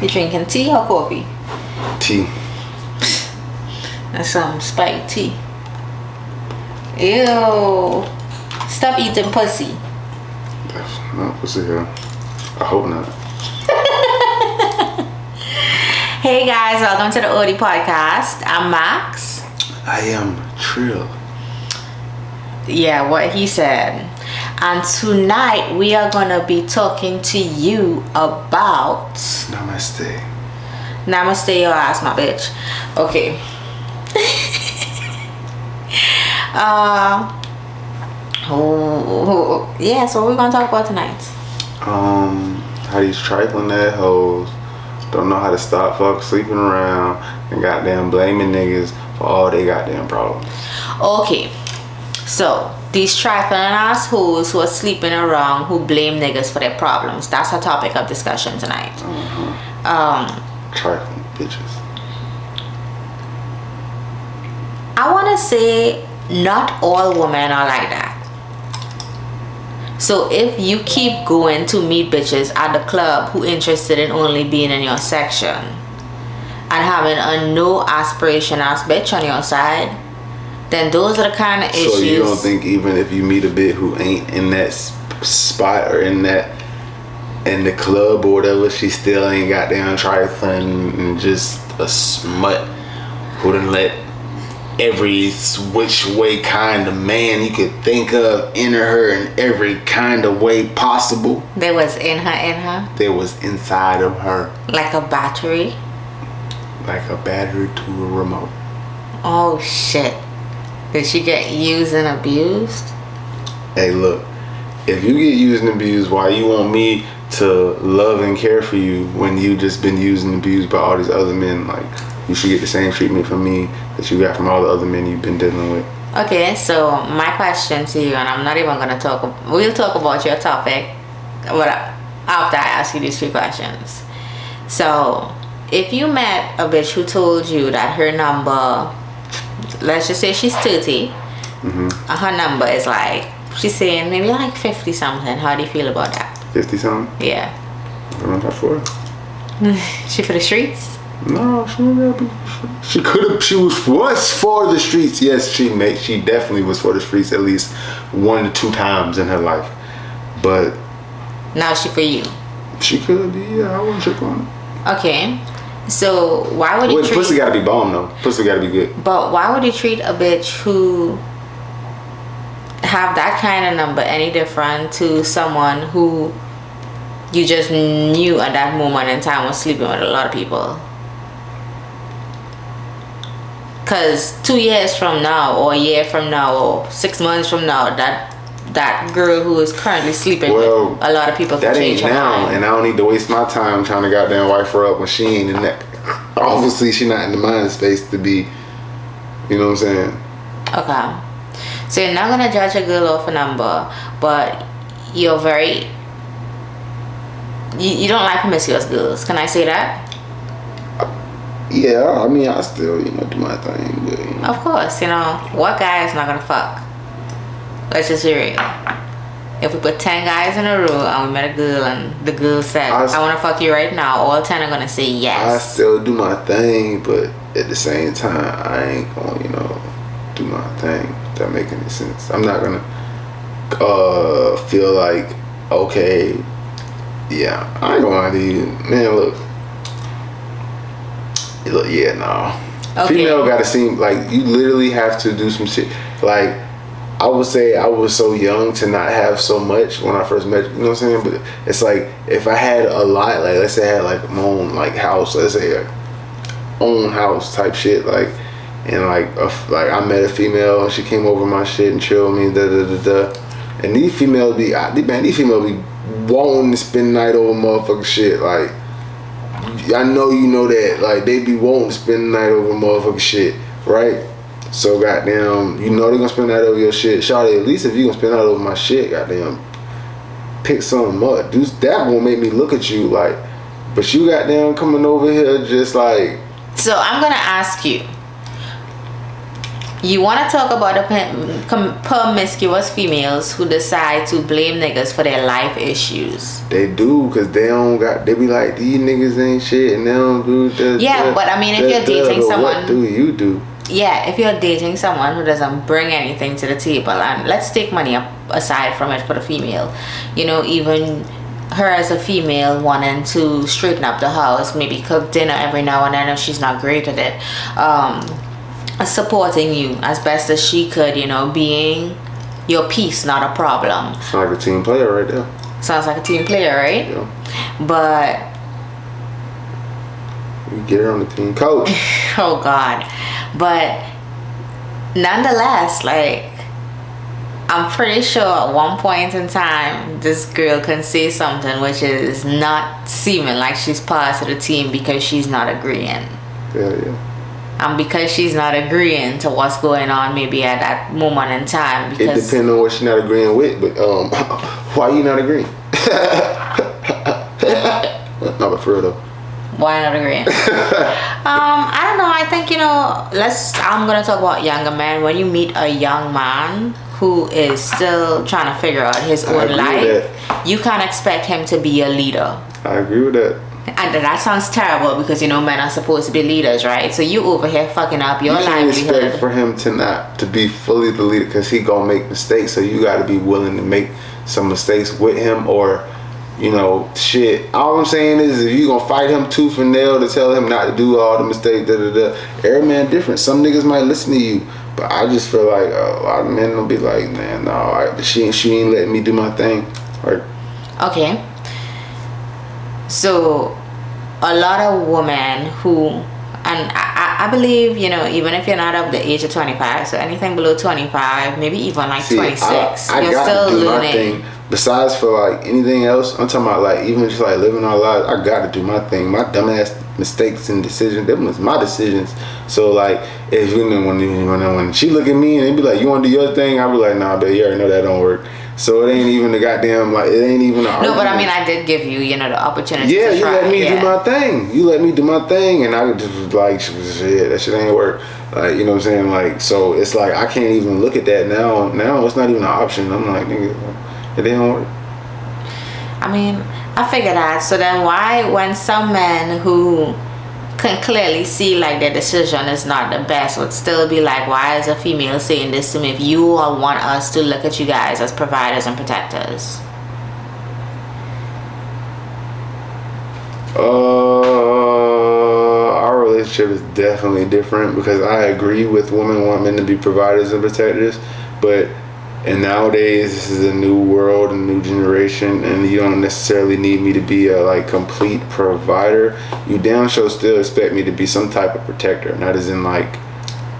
You drinking tea or coffee? Tea. That's some spiked tea. Ew. Stop eating pussy. That's not pussy here. I hope not. Hey guys, welcome to the Odie Podcast. I'm Max. I am Trill. Yeah, what he said. And tonight we are gonna be talking to you about Namaste. Namaste your ass, my bitch. Okay. Yeah, so what we're gonna talk about tonight? How these trifling ass hoes don't know how to stop fuck sleeping around and goddamn blaming niggas for all they goddamn problems. Okay, so these trifling ass hoes who are sleeping around who blame niggas for their problems. That's our topic of discussion tonight. Trifling bitches. I want to say not all women are like that. So if you keep going to meet bitches at the club who interested in only being in your section and having a no aspiration ass bitch on your side, then those are the kind of issues. So you don't think even if you meet a bitch who ain't in that spot or in the club or whatever, she still ain't goddamn trifling and just a smut who done let every which way kind of man you could think of enter her in every kind of way possible? There was in her. There was inside of her. Like a battery? Like a battery to a remote. Oh shit. Did she get used and abused? Hey look, if you get used and abused, why you want me to love and care for you when you just been used and abused by all these other men? Like, you should get the same treatment from me that you got from all the other men you've been dealing with. Okay, so my question to you, and I'm not even gonna we'll talk about your topic after I ask you these 3 questions. So if you met a bitch who told you that her number, let's just say she's 30, and her number is like, she's saying maybe like 50 something, how do you feel about that? 50 something? Yeah. I don't know for her. She for the streets? No, she was for the streets. Yes, she definitely was for the streets at least 1 to 2 times in her life. But now she for you? She could be, yeah, I wouldn't trick on it. Okay. So why would you treat... Pussy gotta be bomb though. Pussy gotta be good. But why would you treat a bitch who have that kind of number any different to someone who you just knew at that moment in time was sleeping with a lot of people? Because 2 years from now, or a year from now, or 6 months from now, that girl who is currently sleeping with a lot of people can change her mind. And I don't need to waste my time trying to goddamn wife her up when she ain't in that. Obviously, she not in the mind space to be. You know what I'm saying? Okay. So you're not gonna judge a girl off a number, but you're very. You don't like promiscuous girls. Can I say that? Yeah, I mean, I still, do my thing. But, Of course, what guy is not gonna fuck? Let's just be real. If we put 10 guys in a room and we met a girl and the girl said, I want to fuck you right now, all 10 are gonna say yes. I still do my thing, but at the same time, I ain't gonna, do my thing. If that make any sense? I'm not gonna feel like, okay, yeah, I ain't gonna do, man, look, yeah, no. Okay. Female gotta seem like you literally have to do some shit. Like, I would say I was so young to not have so much when I first met, you know what I'm saying? But it's like, if I had a lot, like, let's say I had like my own like house, let's say a own house type shit, like, and like I met a female and she came over my shit and chilled me, and these females be wanting to spend the night over motherfucking shit, like, I know you know that, like, they be wanting to spend the night over motherfucking shit, right? So goddamn, they gonna spend the night over your shit. Shawty, at least if you gonna spend the night over my shit, goddamn, pick something up. Dude, that won't make me look at you like, but you goddamn coming over here just like. So I'm gonna ask you, You want to talk about the promiscuous females who decide to blame niggas for their life issues. They do, because they don't got, they be like, these niggas ain't shit, and they don't do this. Yeah, but I mean, if you're dating someone. What do you do? Yeah, if you're dating someone who doesn't bring anything to the table, and let's take money aside from it for the female. You know, even her as a female wanting to straighten up the house, maybe cook dinner every now and then if she's not great at it. Supporting you as best as she could, you know, being your piece, not a problem. Sounds like a team player right there. Sounds like a team player, right? Yeah. But you get her on the team, coach. Oh God. But nonetheless, like, I'm pretty sure at one point in time this girl can say something which is not seeming like she's part of the team because she's not agreeing. Yeah. And because she's not agreeing to what's going on maybe at that moment in time. Because it depends on what she's not agreeing with, but why you not agreeing? No, but for real though. Why not agreeing? I don't know. I think, you know, I'm going to talk about younger men. When you meet a young man who is still trying to figure out his own life, you can't expect him to be a leader. I agree with that. And that sounds terrible because, you know, men are supposed to be leaders, right? So you over here fucking up your livelihood. You can't expect for him to be fully the leader because he gonna make mistakes. So you got to be willing to make some mistakes with him, or, you know, shit. All I'm saying is, if you gonna fight him tooth and nail to tell him not to do all the mistakes, every man different. Some niggas might listen to you, but I just feel like a lot of men will be like, man, no, she ain't letting me do my thing. Right? Okay. So, a lot of women who, and I believe, you know, even if you're not of the age of 25, so anything below 25, maybe even like 26, you're still learning. Besides for like anything else, I'm talking about like even just like living our lives, I gotta do my thing. My dumbass mistakes and decisions, them was my decisions. So like, if you know, when she look at me and they be like, you wanna do your thing, I be like, nah, babe, you already know that don't work. So it ain't even the goddamn, like, it ain't even an argument. No, but I mean, I did give you, you know, the opportunity to try. You let me do my thing. You let me do my thing, and I could just like, shit, that shit ain't work. Like, you know what I'm saying? Like, so it's like, I can't even look at that now. Now it's not even an option. I'm like, nigga, it didn't work. I mean, I figure that. So then why, when some men who can clearly see like their decision is not the best, would still be like, why is a female saying this to me if you all want us to look at you guys as providers and protectors? Our relationship is definitely different because I agree with women want men to be providers and protectors, but and nowadays this is a new world, a new generation, and you don't necessarily need me to be a like complete provider. You damn sure still expect me to be some type of protector, not as in like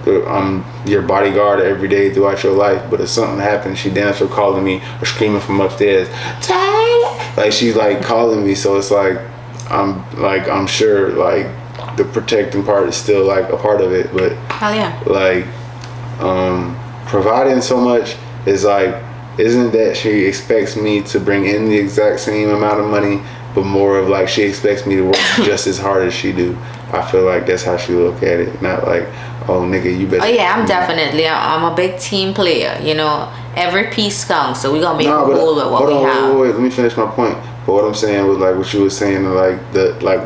I'm your bodyguard every day throughout your life, but if something happens, she damn sure calling me or screaming from upstairs, Tyler! Like she's like calling me, so it's like I'm sure like the protecting part is still like a part of it, but hell yeah. Like providing so much is like, isn't that she expects me to bring in the exact same amount of money, but more of like she expects me to work just as hard as she do. I feel like that's how she look at it, not like, oh nigga, you better. Oh yeah, I'm a big team player, you know, every piece counts, so we gonna make a whole with what we have. Wait, let me finish my point. But what I'm saying was like what you were saying, like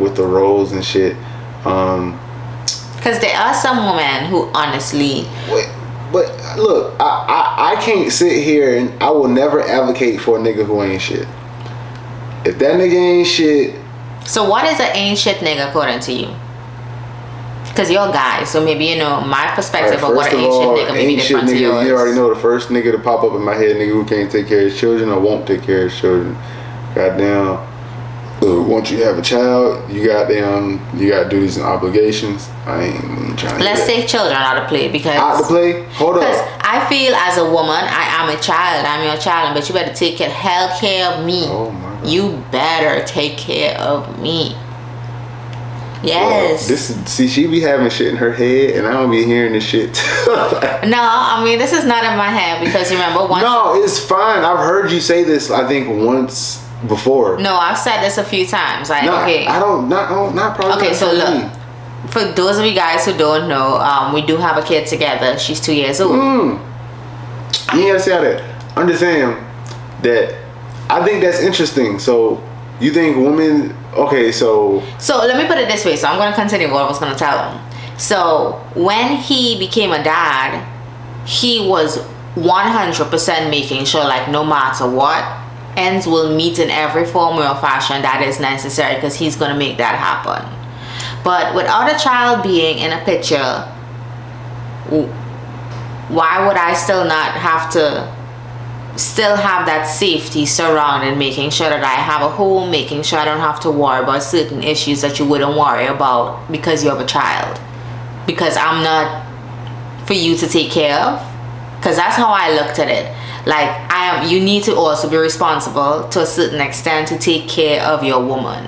with the roles and shit. Because there are some women who honestly. But look, I can't sit here and I will never advocate for a nigga who ain't shit. If that nigga ain't shit. So what is an ain't shit nigga according to you? Because you're a guy, so maybe, you know, my perspective of what an ain't shit nigga may be different to yours. You already know the first nigga to pop up in my head, nigga who can't take care of his children or won't take care of his children. Goddamn. Once you have a child, you got duties and obligations. I ain't trying to. Let's take children out of play because. Out of play? Hold up. Because I feel as a woman, I am a child. I'm your child, but you better take care of me. Oh my God. You better take care of me. Yes. Well, she be having shit in her head, and I don't be hearing this shit. No, I mean this is not in my head because remember once. No, it's fine. I've heard you say this. I think once before. No, I've said this a few times. Like, okay. I don't. Not probably. Okay, so look. for those of you guys who don't know, we do have a kid together. She's 2 years old. You gotta see how that. Understand that. I think that's interesting. So you think women? Okay, so let me put it this way. So I'm gonna continue what I was gonna tell him. So when he became a dad, he was 100% making sure, like, no matter what, ends will meet in every form or fashion that is necessary, because he's gonna make that happen. But without a child being in a picture, why would I still not have to still have that safety surrounding making sure that I have a home, making sure I don't have to worry about certain issues that you wouldn't worry about because you have a child, because I'm not for you to take care of? Because that's how I looked at it. Like, you need to also be responsible to a certain extent to take care of your woman.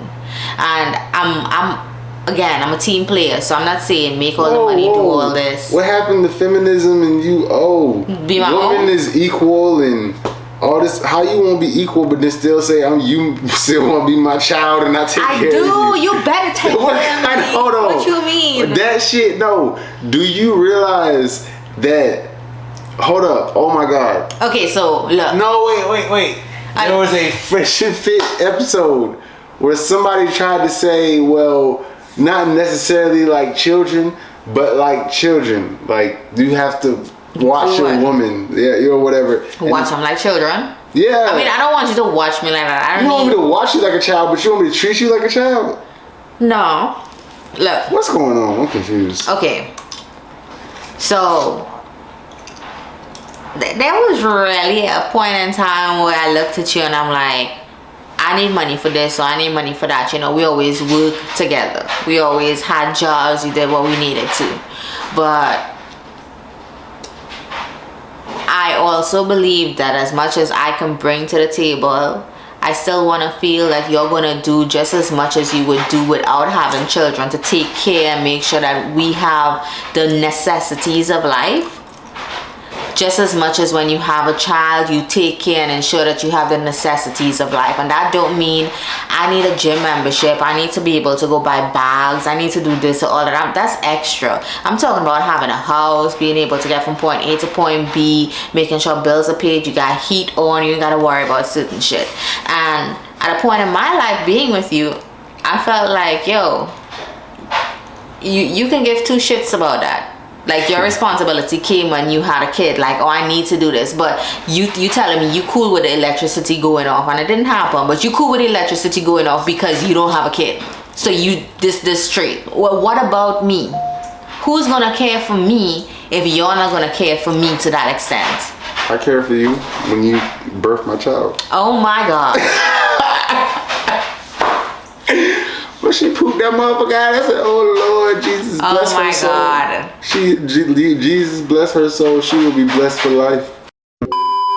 And I'm a team player, so I'm not saying make all the money, do all this. What happened to feminism and you? Be my woman own? is equal and all this. How you won't be equal, but then still say you still want to be my child and I take care of you? You better take care of me. Hold on. What you mean? That shit, no. Do you realize that? Hold up. Oh my God. Okay, so look. No, wait. There was a Fresh and Fit episode where somebody tried to say, well, not necessarily like children, but like children. Like, you have to watch your woman. Yeah, or whatever. Watch them like children? Yeah. I mean, I don't want you to watch me like that. You want me to watch you like a child, but you want me to treat you like a child? No. Look. What's going on? I'm confused. Okay. So there was really a point in time where I looked at you and I'm like, I need money for this or I need money for that. You know, we always worked together. We always had jobs. We did what we needed to. But I also believe that as much as I can bring to the table, I still want to feel like you're going to do just as much as you would do without having children, to take care and make sure that we have the necessities of life. Just as much as when you have a child, you take care and ensure that you have the necessities of life. And that don't mean I need a gym membership, I need to be able to go buy bags, I need to do this or all that. That's extra. I'm talking about having a house, being able to get from point A to point B, making sure bills are paid, you got heat on, you ain't got to worry about certain shit. And at a point in my life being with you, I felt like, yo, you can give two shits about that. Like, your responsibility came when you had a kid. Like, oh, I need to do this. But you telling me you cool with the electricity going off, and it didn't happen. But you cool with the electricity going off because you don't have a kid. So you this straight. Well, what about me? Who's gonna care for me if you're not gonna care for me to that extent? I care for you when you birth my child. Oh my God. But she pooped that motherfucker out. I said, oh Lord, Jesus bless her soul. Oh my God. Jesus bless her soul. She will be blessed for life.